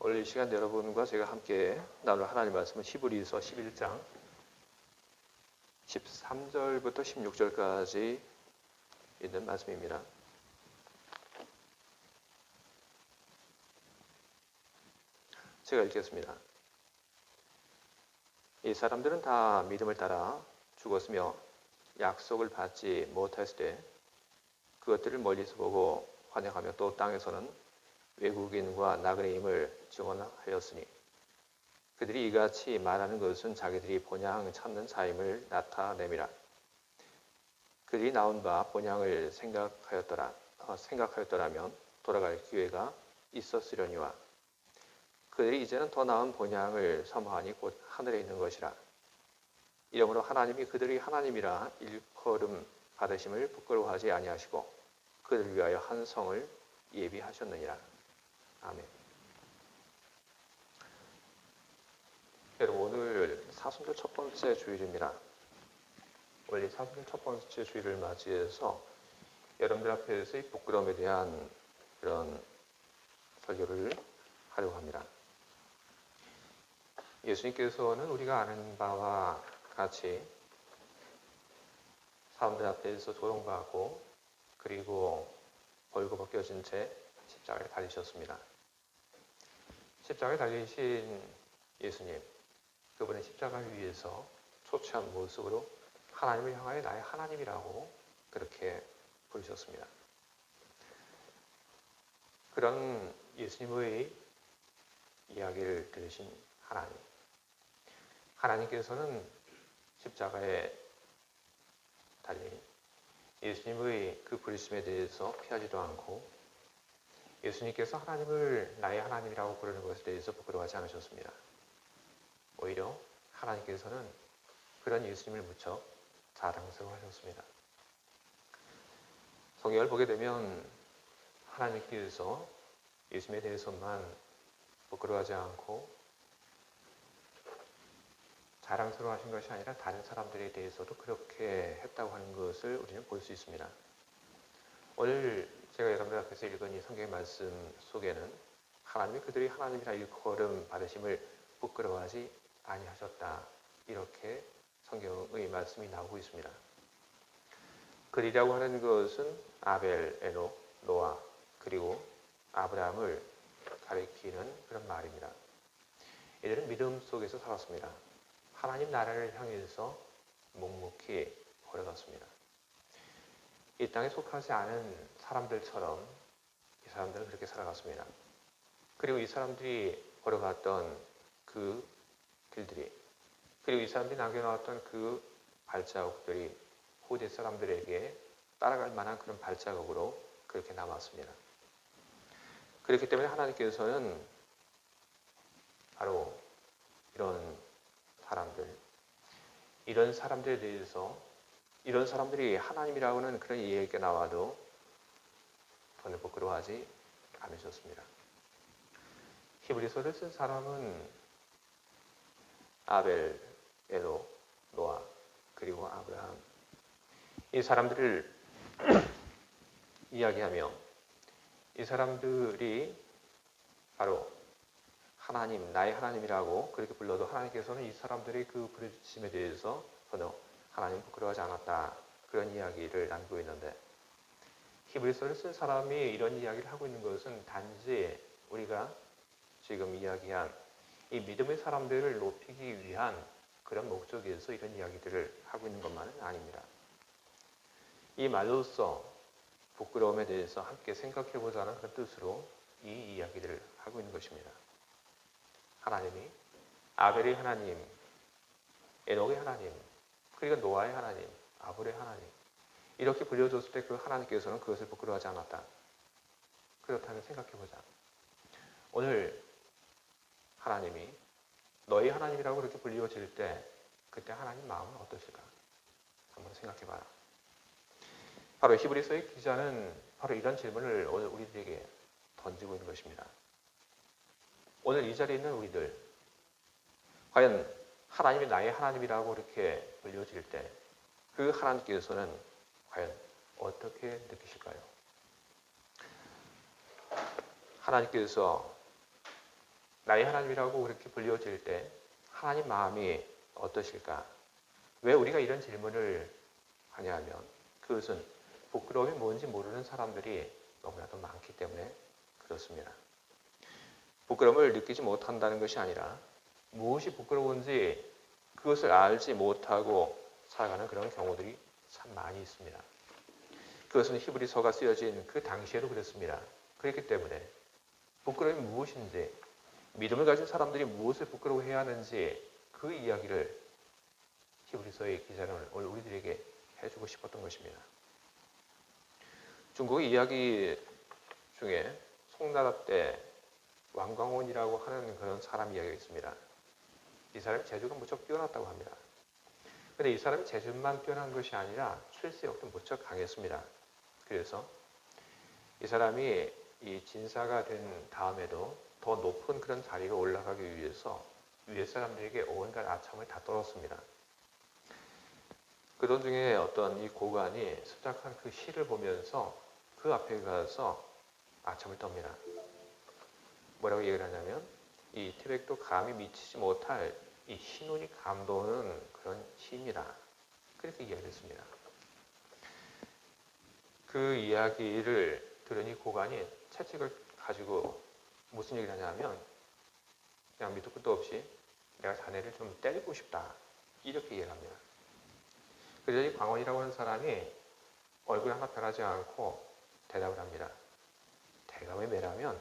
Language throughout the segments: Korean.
오늘 이 시간 여러분과 제가 함께 나눌 하나님 말씀은 히브리서 11장 13절부터 16절까지 있는 말씀입니다. 제가 읽겠습니다. 이 사람들은 다 믿음을 따라 죽었으며 약속을 받지 못했을 때 그것들을 멀리서 보고 환영하며 또 땅에서는 외국인과 나그네임을 증언하였으니 그들이 이같이 말하는 것은 자기들이 본향 찾는 자임을 나타내미라. 그들이 나온 바 본향을 생각하였더라면 돌아갈 기회가 있었으려니와 그들이 이제는 더 나은 본향을 사모하니 곧 하늘에 있는 것이라. 이러므로 하나님이 그들이 하나님이라 일컬음 받으심을 부끄러워하지 아니하시고 그들을 위하여 한 성을 예비하셨느니라. 아멘. 여러분, 오늘 사순절 첫 번째 주일입니다. 오늘 사순절 첫 번째 주일을 맞이해서 여러분들 앞에서 이 부끄러움에 대한 그런 설교를 하려고 합니다. 예수님께서는 우리가 아는 바와 같이 사람들 앞에서 조롱받고 그리고 벌거벗겨진 채 십자가에 달리셨습니다. 십자가에 달리신 예수님, 그분의 십자가 위에서 초췌한 모습으로 하나님을 향하여 나의 하나님이라고 그렇게 부르셨습니다. 그런 예수님의 이야기를 들으신 하나님께서는 십자가에 달린 예수님의 그 부르심에 대해서 피하지도 않고 예수님께서 하나님을 나의 하나님이라고 부르는 것에 대해서 부끄러워하지 않으셨습니다. 오히려 하나님께서는 그런 예수님을 무척 자랑스러워하셨습니다. 성경을 보게 되면 하나님께서 예수님에 대해서만 부끄러워하지 않고 자랑스러워하신 것이 아니라 다른 사람들에 대해서도 그렇게 했다고 하는 것을 우리는 볼 수 있습니다. 오늘 제가 여러분들 앞에서 읽은 이 성경의 말씀 속에는 하나님이 그들이 하나님이라 일컬음 받으심을 부끄러워하지 아니하셨다, 이렇게 성경의 말씀이 나오고 있습니다. 그들이라고 하는 것은 아벨, 에녹, 노아 그리고 아브라함을 가리키는 그런 말입니다. 이들은 믿음 속에서 살았습니다. 하나님 나라를 향해서 묵묵히 걸어갔습니다. 이 땅에 속하지 않은 사람들처럼 이 사람들은 그렇게 살아갔습니다. 그리고 이 사람들이 걸어갔던 그 길들이, 그리고 이 사람들이 남겨놓았던 그 발자국들이 후대 사람들에게 따라갈 만한 그런 발자국으로 그렇게 남았습니다. 그렇기 때문에 하나님께서는 바로 이런 사람들에 대해서, 이런 사람들이 하나님이라고 하는 그런 이야기가 나와도 전혀 부끄러워하지 않으셨습니다. 히브리서를 쓴 사람은 아벨, 에녹, 노아 그리고 아브라함, 이 사람들을 이야기하며 이 사람들이 바로 하나님, 나의 하나님이라고 그렇게 불러도 하나님께서는 이 사람들의 그 부르심에 대해서 전혀 하나님 부끄러워하지 않았다, 그런 이야기를 남기고 있는데, 히브리서를 쓴 사람이 이런 이야기를 하고 있는 것은 단지 우리가 지금 이야기한 이 믿음의 사람들을 높이기 위한 그런 목적에서 이런 이야기들을 하고 있는 것만은 아닙니다. 이 말로써 부끄러움에 대해서 함께 생각해 보자는 그런 뜻으로 이 이야기들을 하고 있는 것입니다. 하나님이 아벨의 하나님, 에녹의 하나님, 그리고 노아의 하나님, 아브라함의 하나님, 이렇게 불려줬을 때 그 하나님께서는 그것을 부끄러워하지 않았다. 그렇다면 생각해보자. 오늘 하나님이 너희 하나님이라고 그렇게 불리워질 때 그때 하나님 마음은 어떠실까? 한번 생각해봐라. 바로 히브리서의 기자는 바로 이런 질문을 오늘 우리들에게 던지고 있는 것입니다. 오늘 이 자리에 있는 우리들, 과연 하나님이 나의 하나님이라고 이렇게 불려질 때 그 하나님께서는 과연 어떻게 느끼실까요? 하나님께서 나의 하나님이라고 그렇게 불려질 때 하나님 마음이 어떠실까? 왜 우리가 이런 질문을 하냐면 그것은 부끄러움이 뭔지 모르는 사람들이 너무나도 많기 때문에 그렇습니다. 부끄러움을 느끼지 못한다는 것이 아니라 무엇이 부끄러운지 그것을 알지 못하고 살아가는 그런 경우들이 참 많이 있습니다. 그것은 히브리서가 쓰여진 그 당시에도 그랬습니다. 그렇기 때문에 부끄러움이 무엇인지, 믿음을 가진 사람들이 무엇을 부끄러워해야 하는지 그 이야기를 히브리서의 기자는 오늘 우리들에게 해주고 싶었던 것입니다. 중국의 이야기 중에 송나라 때 왕광원이라고 하는 그런 사람 이야기가 있습니다. 이 사람이 재주가 무척 뛰어났다고 합니다. 그런데 이 사람이 재주만 뛰어난 것이 아니라 출세력도 무척 강했습니다. 그래서 이 사람이 이 진사가 된 다음에도 더 높은 그런 자리로 올라가기 위해서 위에 사람들에게 온갖 아첨을 다 떨었습니다. 그런 중에 어떤 이 고관이 수작한 그 시를 보면서 그 앞에 가서 아첨을 떱니다. 뭐라고 얘기를 하냐면 이 태백도 감히 미치지 못할 이 신운이 감도는 그런 시입니다. 그렇게 이야기를 했습니다. 그 이야기를 들으니 고관이 채찍을 가지고 무슨 얘기를 하냐면 그냥 밑도 끝도 없이 내가 자네를 좀 때리고 싶다 이렇게 얘기를 합니다. 그래서 이 광원이라고 하는 사람이 얼굴 하나 변하지 않고 대답을 합니다. 대감의 매라면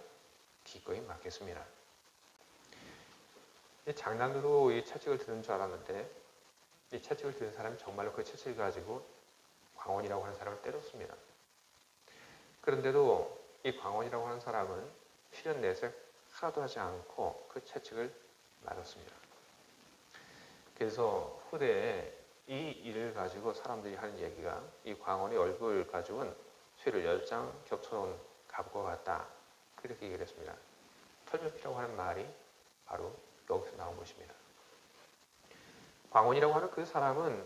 기꺼이 맞겠습니다. 이 장난으로 이 채찍을 드는 줄 알았는데 이 채찍을 드는 사람이 정말로 그 채찍을 가지고 광원이라고 하는 사람을 때렸습니다. 그런데도 이 광원이라고 하는 사람은 필연 내색 하나도 하지 않고 그 채찍을 맞았습니다. 그래서 후대에 이 일을 가지고 사람들이 하는 얘기가 이 광원의 얼굴 가죽은 쇠를 10장 겹쳐놓은 갑과 같다. 그렇게 얘기를 했습니다. 털몇이라고 하는 말이 바로 여기서 나온 것입니다. 광원이라고 하는 그 사람은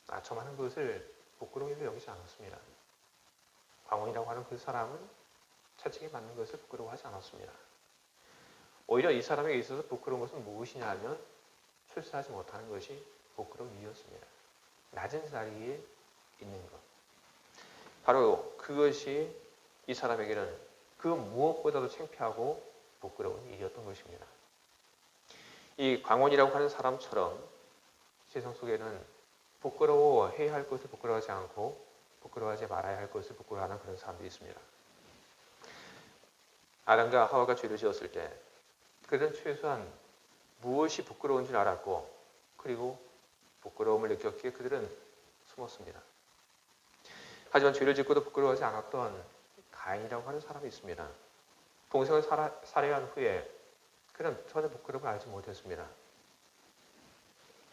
아첨하는 것을 부끄러움으로 여기지 않았습니다. 광원이라고 하는 그 사람은 채찍에 맞는 것을 부끄러워하지 않았습니다. 오히려 이 사람에게 있어서 부끄러운 것은 무엇이냐 하면 출세하지 못하는 것이 부끄러운 이유였습니다. 낮은 자리에 있는 것. 바로 그것이 이 사람에게는 그 무엇보다도 창피하고 부끄러운 일이었던 것입니다. 이 광원이라고 하는 사람처럼 세상 속에는 부끄러워해야 할 것을 부끄러워하지 않고 부끄러워하지 말아야 할 것을 부끄러워하는 그런 사람들이 있습니다. 아담과 하와가 죄를 지었을 때 그들은 최소한 무엇이 부끄러운 줄 알았고 그리고 부끄러움을 느꼈기에 그들은 숨었습니다. 하지만 죄를 짓고도 부끄러워하지 않았던 가인이라고 하는 사람이 있습니다. 동생을 살해한 후에 그는 전혀 부끄러움을 알지 못했습니다.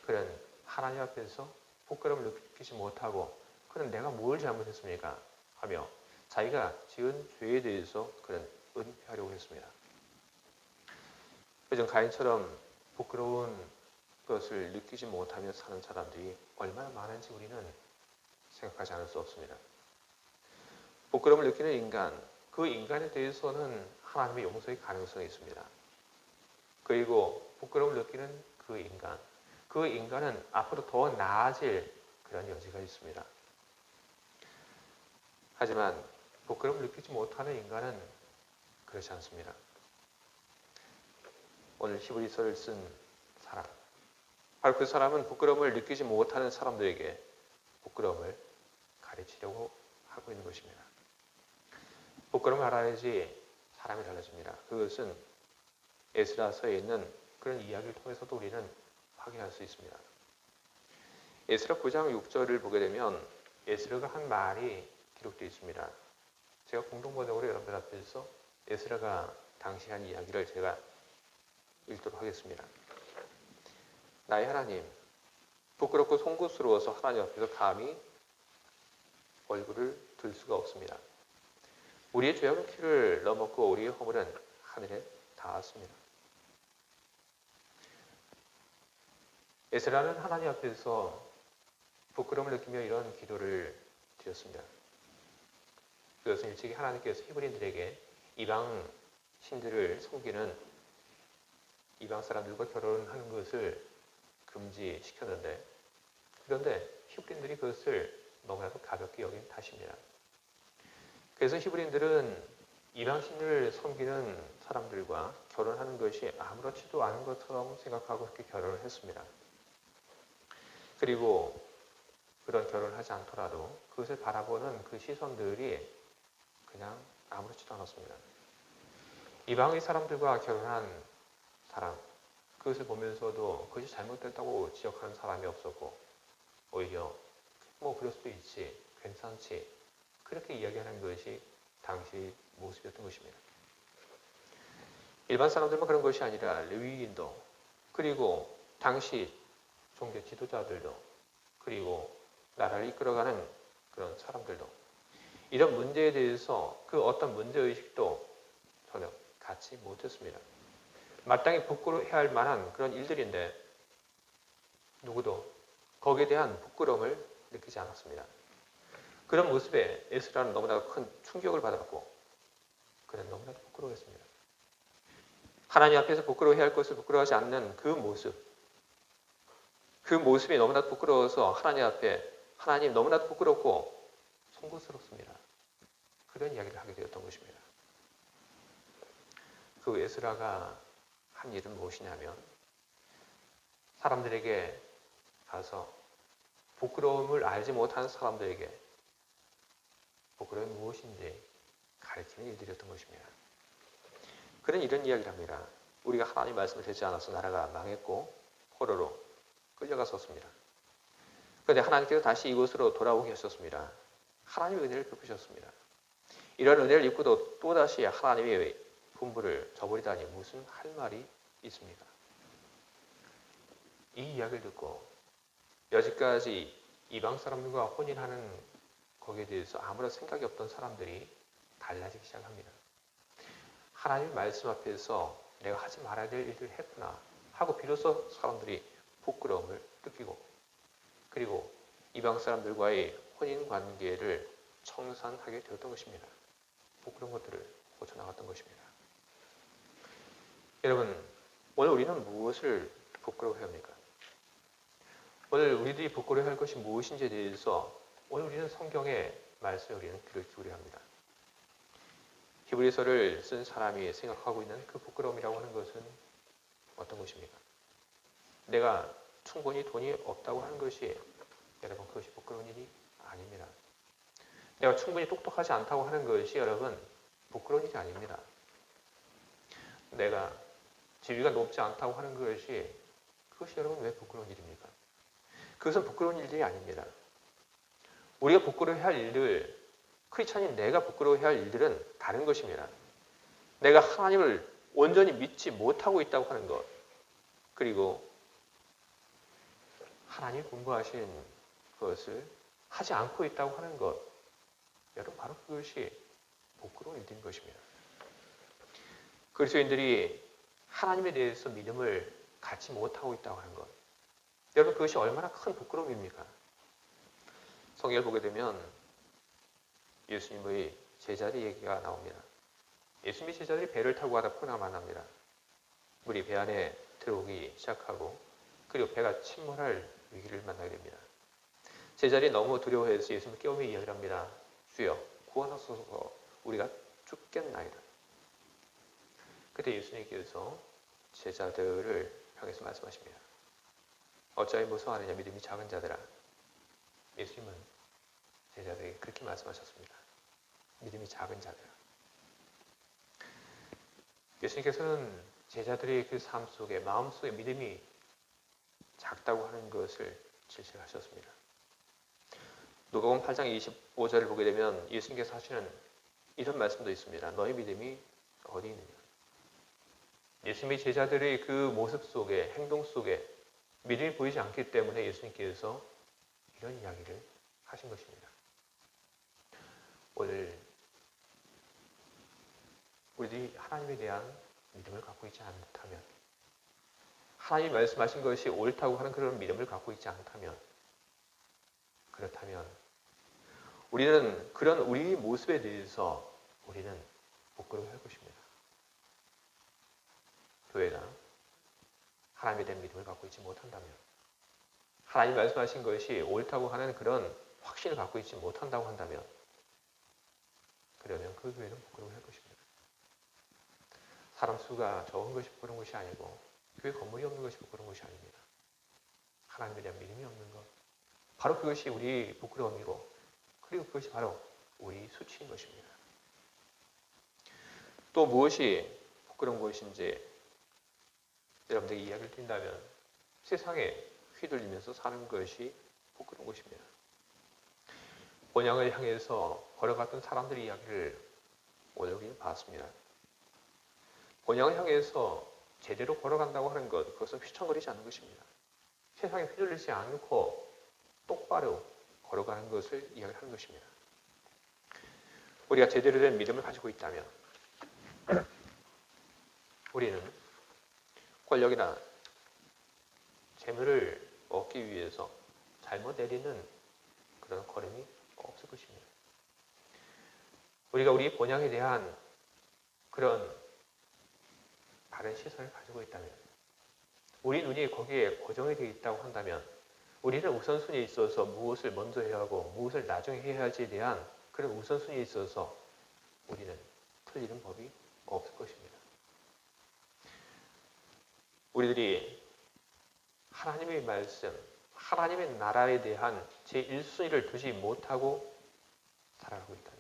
그는 하나님 앞에서 부끄러움을 느끼지 못하고 그는 내가 뭘 잘못했습니까? 하며 자기가 지은 죄에 대해서 그는 은폐하려고 했습니다. 그중 가인처럼 부끄러운 것을 느끼지 못하며 사는 사람들이 얼마나 많은지 우리는 생각하지 않을 수 없습니다. 부끄러움을 느끼는 인간, 그 인간에 대해서는 하나님의 용서의 가능성이 있습니다. 그리고 부끄러움을 느끼는 그 인간은 앞으로 더 나아질 그런 여지가 있습니다. 하지만 부끄러움을 느끼지 못하는 인간은 그렇지 않습니다. 오늘 히브리서를 쓴 사람, 바로 그 사람은 부끄러움을 느끼지 못하는 사람들에게 부끄러움을 가르치려고 하고 있는 것입니다. 부끄러움을 알아야지 사람이 달라집니다. 그것은 에스라서에 있는 그런 이야기를 통해서도 우리는 확인할 수 있습니다. 에스라 9장 6절을 보게 되면 에스라가 한 말이 기록되어 있습니다. 제가 공동번역으로 여러분들 앞에서 에스라가 당시 한 이야기를 제가 읽도록 하겠습니다. 나의 하나님, 부끄럽고 송구스러워서 하나님 앞에서 감히 얼굴을 들 수가 없습니다. 우리의 죄악은 키를 넘었고 우리의 허물은 하늘에 닿았습니다. 에스라는 하나님 앞에서 부끄러움을 느끼며 이런 기도를 드렸습니다. 그것은 일찍이 하나님께서 히브리인들에게 이방 신들을 섬기는 이방 사람들과 결혼하는 것을 금지시켰는데, 그런데 히브리인들이 그것을 너무나도 가볍게 여긴 탓입니다. 그래서 히브리인들은 이방신을 섬기는 사람들과 결혼하는 것이 아무렇지도 않은 것처럼 생각하고 그렇게 결혼을 했습니다. 그리고 그런 결혼을 하지 않더라도 그것을 바라보는 그 시선들이 그냥 아무렇지도 않았습니다. 이방의 사람들과 결혼한 사람, 그것을 보면서도 그것이 잘못됐다고 지적하는 사람이 없었고, 오히려 뭐 그럴 수도 있지, 괜찮지, 그렇게 이야기하는 것이 당시 모습이었던 것입니다. 일반 사람들만 그런 것이 아니라 레위인도, 그리고 당시 종교 지도자들도, 그리고 나라를 이끌어가는 그런 사람들도 이런 문제에 대해서 그 어떤 문제의식도 전혀 갖지 못했습니다. 마땅히 부끄러워해야 할 만한 그런 일들인데 누구도 거기에 대한 부끄러움을 느끼지 않았습니다. 그런 모습에 에스라는 너무나 큰 충격을 받았고 그는 너무나도 부끄러워했습니다. 하나님 앞에서 부끄러워해야 할 것을 부끄러워하지 않는 그 모습이 너무나도 부끄러워서 하나님 앞에 하나님 너무나도 부끄럽고 송구스럽습니다. 그런 이야기를 하게 되었던 것입니다. 그 에스라가 한 일은 무엇이냐면 사람들에게 가서 부끄러움을 알지 못하는 사람들에게 부끄러움이 무엇인지 가르치는 일들이었던 것입니다. 그는 이런 이야기를 합니다. 우리가 하나님 말씀을 듣지 않아서 나라가 망했고 포로로 끌려갔었습니다. 그런데 하나님께서 다시 이곳으로 돌아오게 하셨습니다. 하나님의 은혜를 베푸셨습니다. 이런 은혜를 입고도 또다시 하나님의 분부를 저버리다니 무슨 할 말이 있습니까? 이 이야기를 듣고 여지까지 이방 사람들과 혼인하는 거기에 대해서 아무런 생각이 없던 사람들이 달라지기 시작합니다. 하나님의 말씀 앞에서 내가 하지 말아야 될 일을 했구나 하고 비로소 사람들이 부끄러움을 느끼고 그리고 이방 사람들과의 혼인 관계를 청산하게 되었던 것입니다. 부끄러운 것들을 고쳐나갔던 것입니다. 여러분, 오늘 우리는 무엇을 부끄러워해야 합니까? 오늘 우리들이 부끄러워할 것이 무엇인지에 대해서 오늘 우리는 성경의 말씀에 우리는 귀를 기울여야 합니다. 히브리서를 쓴 사람이 생각하고 있는 그 부끄러움이라고 하는 것은 어떤 것입니까? 내가 충분히 돈이 없다고 하는 것이 여러분 그것이 부끄러운 일이 아닙니다. 내가 충분히 똑똑하지 않다고 하는 것이 여러분 부끄러운 일이 아닙니다. 내가 지위가 높지 않다고 하는 그것이 여러분 왜 부끄러운 일입니까? 그것은 부끄러운 일이 아닙니다. 우리가 부끄러워해야 할 일들, 크리스찬인 내가 부끄러워해야 할 일들은 다른 것입니다. 내가 하나님을 온전히 믿지 못하고 있다고 하는 것, 그리고 하나님이 공부하신 것을 하지 않고 있다고 하는 것, 여러분 바로 그것이 부끄러운 일인 것입니다. 그리스도인들이 하나님에 대해서 믿음을 갖지 못하고 있다고 하는 것, 여러분 그것이 얼마나 큰 부끄러움입니까? 성경을 보게 되면 예수님의 제자들 얘기가 나옵니다. 예수님의 제자들이 배를 타고 가다 풍랑을 만납니다. 물이 배 안에 들어오기 시작하고 그리고 배가 침몰할 위기를 만나게 됩니다. 제자들이 너무 두려워해서 예수님을 깨우며 이야기를 합니다. 주여 구원하소서 우리가 죽겠나이다. 그때 예수님께서 제자들을 향해서 말씀하십니다. 어찌하여 무서워하느냐 믿음이 작은 자들아. 예수님은 제자들에게 그렇게 말씀하셨습니다. 믿음이 작은 자들아. 예수님께서는 제자들의 그 삶 속에 마음 속에 믿음이 작다고 하는 것을 질책하셨습니다. 누가복음 8장 25절을 보게 되면 예수님께서 하시는 이런 말씀도 있습니다. 너희 믿음이 어디 있느냐. 예수님의 제자들의 그 모습 속에 행동 속에 믿음이 보이지 않기 때문에 예수님께서 이런 이야기를 하신 것입니다. 오늘 우리들이 하나님에 대한 믿음을 갖고 있지 않다면 하나님이 말씀하신 것이 옳다고 하는 그런 믿음을 갖고 있지 않다면 그렇다면 우리는 그런 우리 모습에 대해서 우리는 부끄러워할 것입니다. 교회가 하나님에 대한 믿음을 갖고 있지 못한다면, 하나님 말씀하신 것이 옳다고 하는 그런 확신을 갖고 있지 못한다고 한다면, 그러면 그 교회는 부끄러워할 것입니다. 사람 수가 적은 것이 부끄러운 것이 아니고 교회 건물이 없는 것이 부끄러운 것이 아닙니다. 하나님에 대한 믿음이 없는 것, 바로 그것이 우리 부끄러움이고, 그리고 그것이 바로 우리 수치인 것입니다. 또 무엇이 부끄러운 것인지 여러분들에게 이야기를 드린다면, 세상에 휘둘리면서 사는 것이 부끄러운 것입니다. 본향을 향해서 걸어갔던 사람들의 이야기를 오늘 우리는 봤습니다. 본향을 향해서 제대로 걸어간다고 하는 것, 그것은 휘청거리지 않는 것입니다. 세상에 휘둘리지 않고 똑바로 걸어가는 것을 이야기를 하는 것입니다. 우리가 제대로 된 믿음을 가지고 있다면 우리는 권력이나 재물을 얻기 위해서 잘못 내리는 그런 걸음이 없을 것입니다. 우리가 우리 본향에 대한 그런 다른 시선을 가지고 있다면, 우리 눈이 거기에 고정이 되어 있다고 한다면, 우리는 우선순위에 있어서 무엇을 먼저 해야 하고 무엇을 나중에 해야 할지에 대한 그런 우선순위에 있어서 우리는 틀리는 법이 없을 것입니다. 우리들이 하나님의 말씀, 하나님의 나라에 대한 제1순위를 두지 못하고 살아가고 있다면,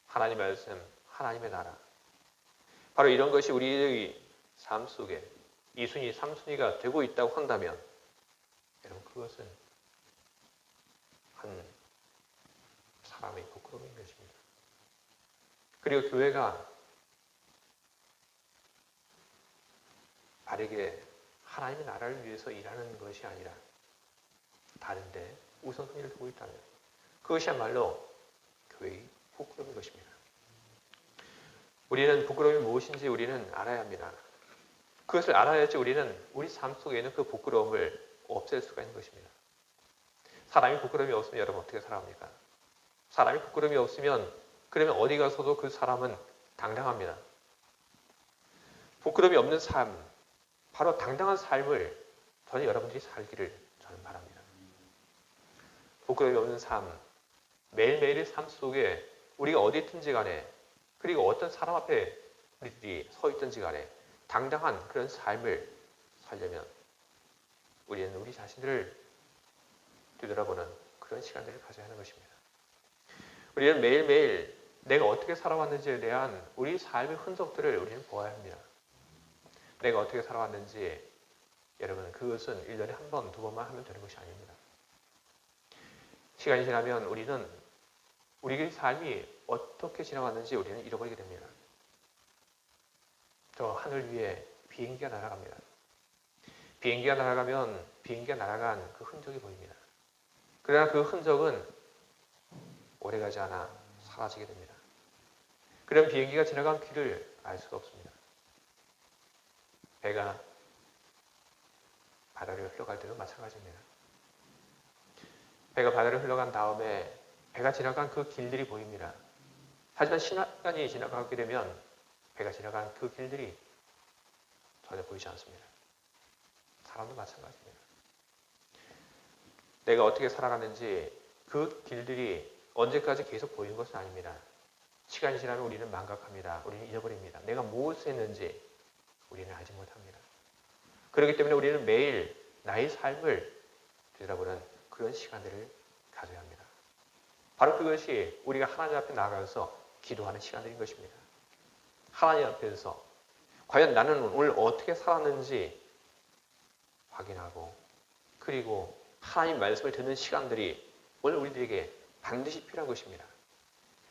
하나님의 말씀, 하나님의 나라, 바로 이런 것이 우리의 삶 속에 2순위, 3순위가 되고 있다고 한다면, 여러분 그것은 한 사람의 부끄러움인 것입니다. 그리고 교회가 바르게 하나님의 나라를 위해서 일하는 것이 아니라 다른데 우선순위를 두고 있다면, 그것이야말로 교회의 부끄러움인 것입니다. 우리는 부끄러움이 무엇인지 우리는 알아야 합니다. 그것을 알아야지 우리는 우리 삶 속에 있는 그 부끄러움을 없앨 수가 있는 것입니다. 사람이 부끄러움이 없으면 여러분 어떻게 살아갑니까? 사람이 부끄러움이 없으면 그러면 어디 가서도 그 사람은 당당합니다. 부끄러움이 없는 삶, 바로 당당한 삶을 저는 여러분들이 살기를 저는 바랍니다. 부끄러움이 없는 삶, 매일매일의 삶 속에 우리가 어디 있든지 간에, 그리고 어떤 사람 앞에 우리들이 서 있든지 간에 당당한 그런 삶을 살려면 우리는 우리 자신들을 되돌아보는 그런 시간들을 가져야 하는 것입니다. 우리는 매일매일 내가 어떻게 살아왔는지에 대한 우리 삶의 흔적들을 우리는 보아야 합니다. 내가 어떻게 살아왔는지, 여러분 그것은 1년에 한 번, 두 번만 하면 되는 것이 아닙니다. 시간이 지나면 우리는 우리의 삶이 어떻게 지나갔는지 우리는 잃어버리게 됩니다. 저 하늘 위에 비행기가 날아갑니다. 비행기가 날아가면 비행기가 날아간 그 흔적이 보입니다. 그러나 그 흔적은 오래가지 않아 사라지게 됩니다. 그럼 비행기가 지나간 길을 알 수가 없습니다. 배가 바다를 흘러갈 때도 마찬가지입니다. 배가 바다를 흘러간 다음에 배가 지나간 그 길들이 보입니다. 하지만 시간이 지나가게 되면 배가 지나간 그 길들이 전혀 보이지 않습니다. 사람도 마찬가지입니다. 내가 어떻게 살아가는지 그 길들이 언제까지 계속 보이는 것은 아닙니다. 시간이 지나면 우리는 망각합니다. 우리는 잊어버립니다. 내가 무엇을 했는지 우리는 알지 못합니다. 그렇기 때문에 우리는 매일 나의 삶을 되돌아보는 그런 시간들을 가져야 합니다. 바로 그것이 우리가 하나님 앞에 나가서 기도하는 시간들인 것입니다. 하나님 앞에서 과연 나는 오늘 어떻게 살았는지 확인하고, 그리고 하나님 말씀을 듣는 시간들이 오늘 우리들에게 반드시 필요한 것입니다.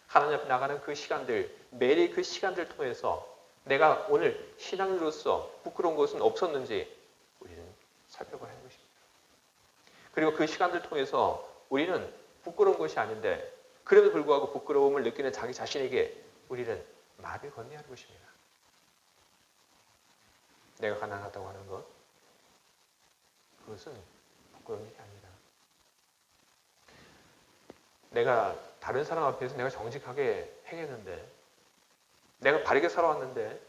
하나님 앞에 나가는 그 시간들, 매일 그 시간들을 통해서 내가 오늘 신앙인으로서 부끄러운 것은 없었는지 우리는 살펴봐야 하는 것입니다. 그리고 그 시간들을 통해서 우리는 부끄러운 것이 아닌데, 그럼에도 불구하고 부끄러움을 느끼는 자기 자신에게 우리는 말을 건네야 하는 것입니다. 내가 가난하다고 하는 것, 그것은 부끄러운 일이 아니다. 내가 다른 사람 앞에서 내가 정직하게 행했는데, 내가 바르게 살아왔는데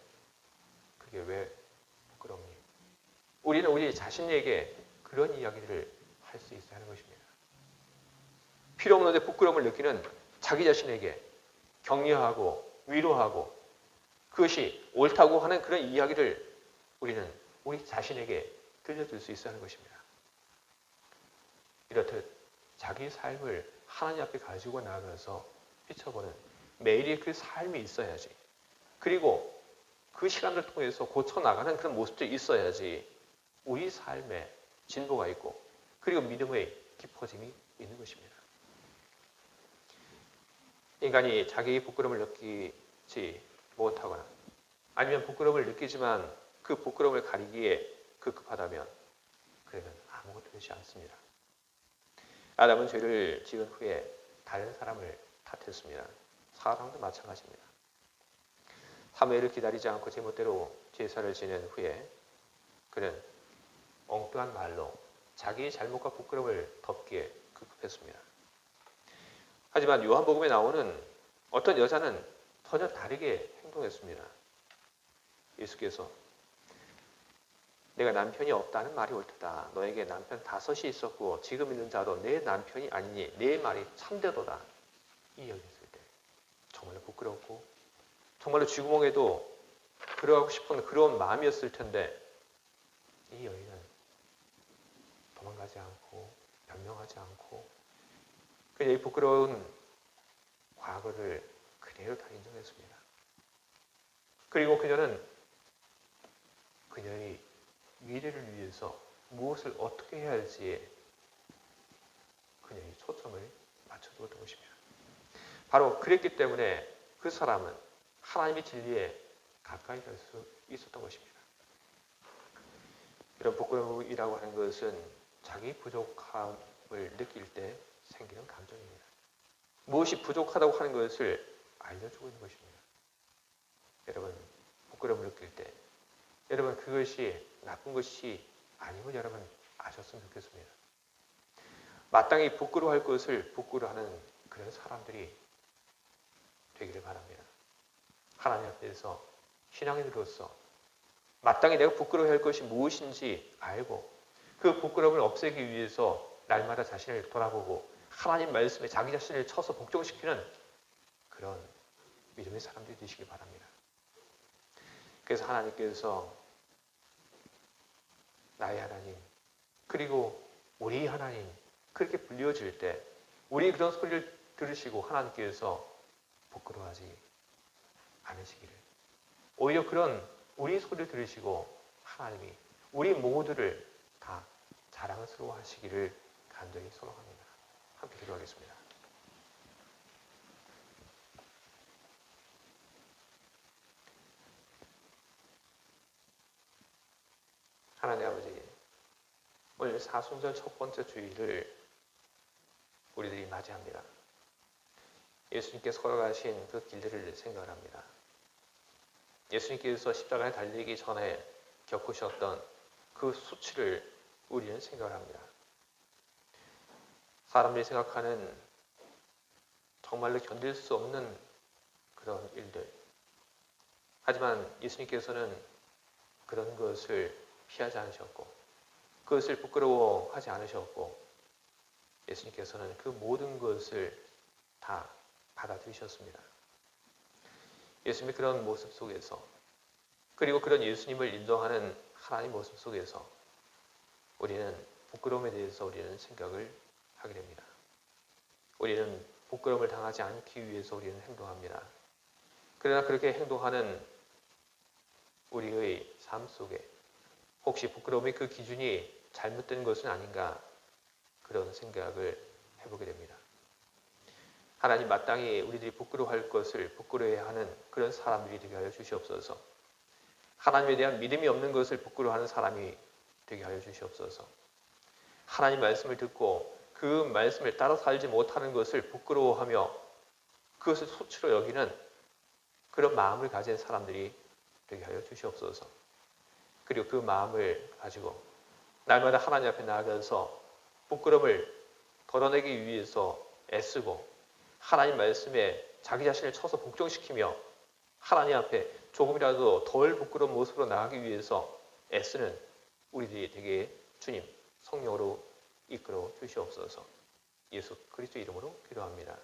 그게 왜 부끄럽니? 우리는 우리 자신에게 그런 이야기를 할 수 있어야 하는 것입니다. 필요 없는데 부끄러움을 느끼는 자기 자신에게 격려하고 위로하고 그것이 옳다고 하는 그런 이야기를 우리는 우리 자신에게 들려줄 수 있어야 하는 것입니다. 이렇듯 자기 삶을 하나님 앞에 가지고 나아가서 비춰보는 매일의 그 삶이 있어야지. 그리고 그 시간을 통해서 고쳐나가는 그런 모습들이 있어야지 우리 삶에 진보가 있고 그리고 믿음의 깊어짐이 있는 것입니다. 인간이 자기 부끄러움을 느끼지 못하거나 아니면 부끄러움을 느끼지만 그 부끄러움을 가리기에 급급하다면 그러면 아무것도 되지 않습니다. 아담은 죄를 지은 후에 다른 사람을 탓했습니다. 사람도 마찬가지입니다. 사무엘을 기다리지 않고 제멋대로 제사를 지낸 후에 그는 엉뚱한 말로 자기의 잘못과 부끄러움을 덮기에 급급했습니다. 하지만 요한복음에 나오는 어떤 여자는 전혀 다르게 행동했습니다. 예수께서 내가 남편이 없다는 말이 옳다. 너에게 남편 5이 있었고 지금 있는 자도 내 남편이 아니니 내 말이 참되도다. 이 이야기했을 때 정말로 부끄럽고 정말로 쥐구멍에도 들어가고 싶은 그런 마음이었을 텐데 이 여인은 도망가지 않고 변명하지 않고 그냥 이 부끄러운 과거를 그대로 다 인정했습니다. 그리고 그녀는 그녀의 미래를 위해서 무엇을 어떻게 해야 할지에 그녀의 초점을 맞춰두었던 것입니다. 바로 그랬기 때문에 그 사람은 하나님의 진리에 가까이 갈 수 있었던 것입니다. 이런 부끄러움이라고 하는 것은 자기 부족함을 느낄 때 생기는 감정입니다. 무엇이 부족하다고 하는 것을 알려주고 있는 것입니다. 여러분, 부끄러움을 느낄 때 여러분 그것이 나쁜 것이 아님을 여러분 아셨으면 좋겠습니다. 마땅히 부끄러워할 것을 부끄러워하는 그런 사람들이 되기를 바랍니다. 하나님 앞에서 신앙인으로서 마땅히 내가 부끄러워할 것이 무엇인지 알고 그 부끄러움을 없애기 위해서 날마다 자신을 돌아보고 하나님 말씀에 자기 자신을 쳐서 복종시키는 그런 믿음의 사람들이 되시기 바랍니다. 그래서 하나님께서 나의 하나님 그리고 우리 하나님 그렇게 불려질 때 우리 그런 소리를 들으시고 하나님께서 부끄러워하지 않으시기를 오히려 그런 우리 소리를 들으시고 하나님이 우리 모두를 다 자랑스러워 하시기를 간절히 소망합니다. 함께 기도하겠습니다. 하나님 아버지, 오늘 사순절 첫 번째 주일을 우리들이 맞이합니다. 예수님께서 걸어가신 그 길들을 생각합니다. 예수님께서 십자가에 달리기 전에 겪으셨던 그 수치를 우리는 생각을 합니다. 사람들이 생각하는 정말로 견딜 수 없는 그런 일들. 하지만 예수님께서는 그런 것을 피하지 않으셨고 그것을 부끄러워하지 않으셨고 예수님께서는 그 모든 것을 다 받아들이셨습니다. 예수님의 그런 모습 속에서 그리고 그런 예수님을 인정하는 하나님 모습 속에서 우리는 부끄러움에 대해서 우리는 생각을 하게 됩니다. 우리는 부끄러움을 당하지 않기 위해서 우리는 행동합니다. 그러나 그렇게 행동하는 우리의 삶 속에 혹시 부끄러움의 그 기준이 잘못된 것은 아닌가 그런 생각을 해보게 됩니다. 하나님 마땅히 우리들이 부끄러워할 것을 부끄러워해야 하는 그런 사람들이 되게 하여 주시옵소서. 하나님에 대한 믿음이 없는 것을 부끄러워하는 사람이 되게 하여 주시옵소서. 하나님 말씀을 듣고 그 말씀을 따라 살지 못하는 것을 부끄러워하며 그것을 수치로 여기는 그런 마음을 가진 사람들이 되게 하여 주시옵소서. 그리고 그 마음을 가지고 날마다 하나님 앞에 나아가서 부끄러움을 덜어내기 위해서 애쓰고 하나님 말씀에 자기 자신을 쳐서 복종시키며 하나님 앞에 조금이라도 덜 부끄러운 모습으로 나가기 위해서 애쓰는 우리들에게 주님 성령으로 이끌어 주시옵소서. 예수 그리스도 이름으로 기도합니다.